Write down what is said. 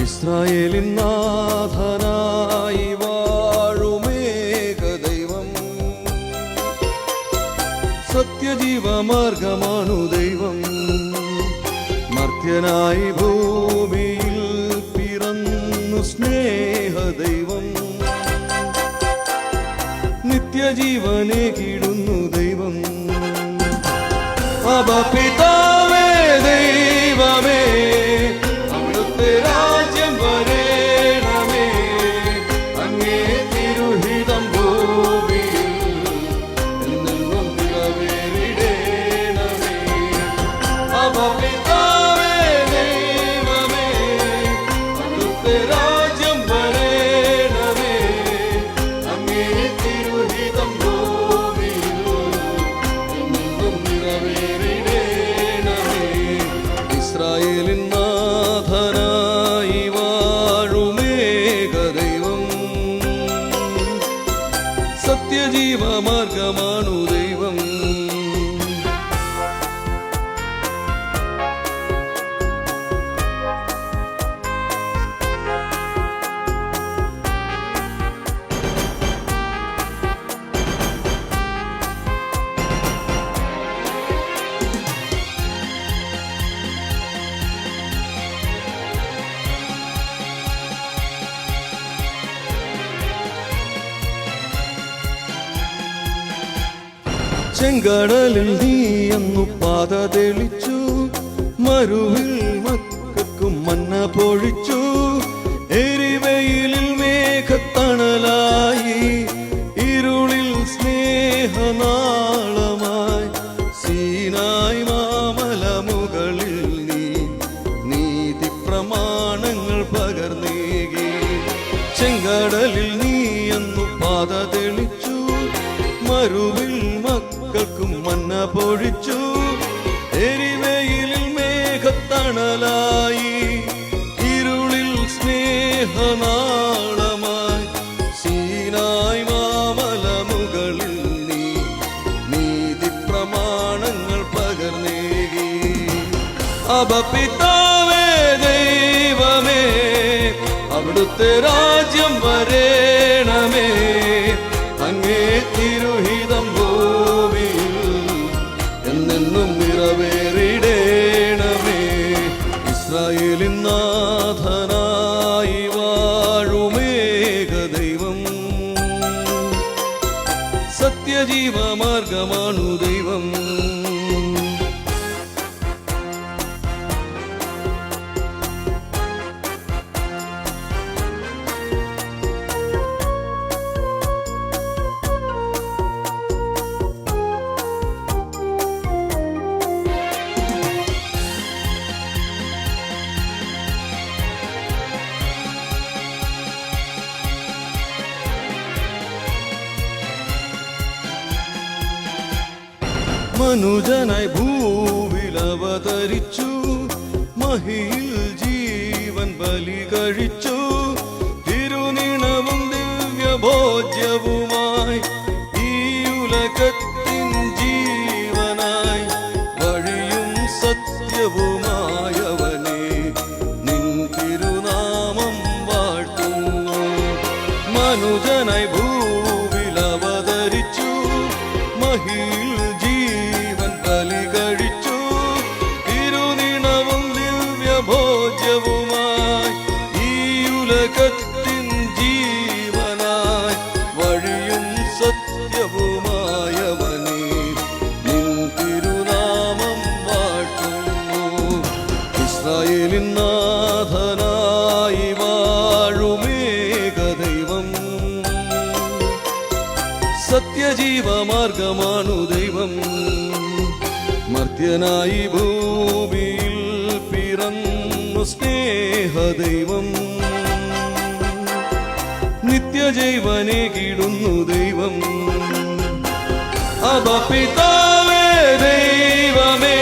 ഇസ്രായേലിൻ നാഥനായി വാഴുമേക ദൈവം, സത്യജീവമാർഗമാണു ദൈവം. മർത്യനായി ഭൂമിയിൽ പിറന്നു സ്നേഹ ദൈവം, നിത്യജീവനെ കിടുന്നു ദൈവം. അബാ പിതാവേ ദൈവമേ, അവിടുത്തെ രാജ്യം വരേണമേ, അങ്ങേ തിരുഹിതം ഭൂമിയിൽ എന്നെന്നും നിറവേറിടേണമേ. അബാ പിതാവേ ദൈവമേ, അവിടുത്തെ രാജ്യം വരേണമേ, അങ്ങേ തിരുഹിതം ഭൂമിയിൽ എന്നെന്നും നിറവേറിടേണമേ. ഇസ്രായേലിൻ നാഥനായി വാഴുമേക ദൈവം, സത്യജീവമാർഗമാണു ദൈവം. ചെങ്കടലിൽ നീ അന്നു പാത തെളിച്ചു, മരുവിൽ മക്കൾക്കും മന്ന പൊഴിച്ചു. എരിവെയിലിൽ മേഘത്തണലായി, ഇരുളിൽ സ്നേഹനാളമായി. സീനായ് മാമല മുകളിൽ നീ നീതി പ്രമാണങ്ങൾ പകർന്നേകി. ചെങ്കടലിൽ നീ അന്നു പാത തെളിച്ചു, മരുവിൽ മക്കൾക്കും മന്ന പൊഴിച്ചു. എരിവെയിലിൽ മേഘത്തണലായി, ഇരുളിൽ സ്നേഹനാളമായി. സീനായ് മാമല മുകളിൽ നീ നീതി പ്രമാണങ്ങൾ പകർന്നേകി. അബാ പിതാവേ ദൈവമേ, അവിടുത്തെ രാജ്യം വരേണമേ, അങ്ങേ തിരുഹിതം ഭൂമിയിൽ എന്നെന്നും നിറവേറിടേണമേ. ഇസ്രായേലിൻ നാഥനായി വാഴുമേക ദൈവം, സത്യജീവമാർഗമാണു ദൈവം. മനുജനായി ഭൂവിൽ അവതരിച്ചു, മഹിയിൽ ജീവൻ ബലി കഴിച്ചു. തിരുനിണവും ദിവ്യഭോജ്യവുമായി, ഈ ഉലകത്തിൻ ജീവനായി. വഴിയും സത്യവുമായവനെ, നിൻ തിരുനാമം വാഴ്ത്തുന്നു. മനുജനായി ഭൂവിൽ അവതരിച്ചു, മഹിയിൽ ജീവൻ ബലി കഴിച്ചു. തിരുനിണവും ദിവ്യഭോജ്യവുമായി, ഈ ഉലകത്തിൻ ജീവനായി. വഴിയും സത്യവുമായവനെ, നിൻ തിരുനാമം വാഴ്ത്തുന്നു. ഇസ്രായേലിൻ നാഥനായി വാഴുമേക ദൈവം, സത്യജീവമാർഗമാണു ദൈവം. മർത്യനായി ഭൂമിയിൽ പിറന്നു സ്നേഹ ദൈവം, നിത്യജീവനെ കിടുന്നു ദൈവം. അബാ പിതാവേ ദൈവമേ,